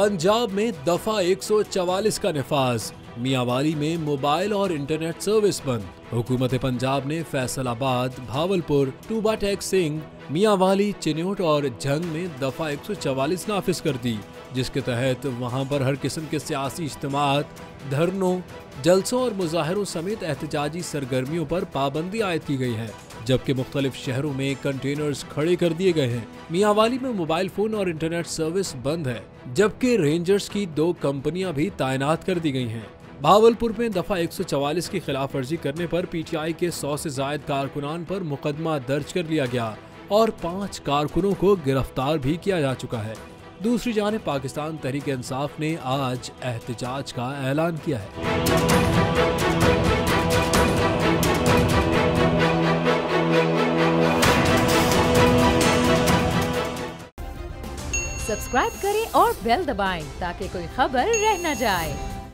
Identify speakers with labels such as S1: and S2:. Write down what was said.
S1: पंजाब में दफा 144 का नफाज। मियांवाली में मोबाइल और इंटरनेट सर्विस बंद। हुकूमत पंजाब ने फैसलाबाद, भावलपुर, टूबा टेक सिंह, मियांवाली, चिन्योट और झंग में दफा 144 नाफिज कर दी, जिसके तहत वहां पर हर किस्म के सियासी इज्तिमात, धरनों, जलसों और मुजाहरों समेत एहतजाजी सरगर्मियों पर पाबंदी आयद की गई है, जबकि मुख्तलिफ शहरों में कंटेनर्स खड़े कर दिए गए हैं। मियांवाली में मोबाइल फोन और इंटरनेट सर्विस बंद है, जबकि रेंजर्स की 2 कंपनियां भी तैनात कर दी गई हैं। भावलपुर में दफा 144 की खिलाफ वर्जी करने पर पीटीआई के 100 से जायद कारकुनान पर मुकदमा दर्ज कर लिया गया और 5 कारकुनों को गिरफ्तार भी किया जा चुका है। दूसरी जानिब पाकिस्तान तहरीक इंसाफ ने आज एहतजाज का ऐलान किया है।
S2: सब्सक्राइब करें और बेल दबाएं ताकि कोई खबर रह न जाए।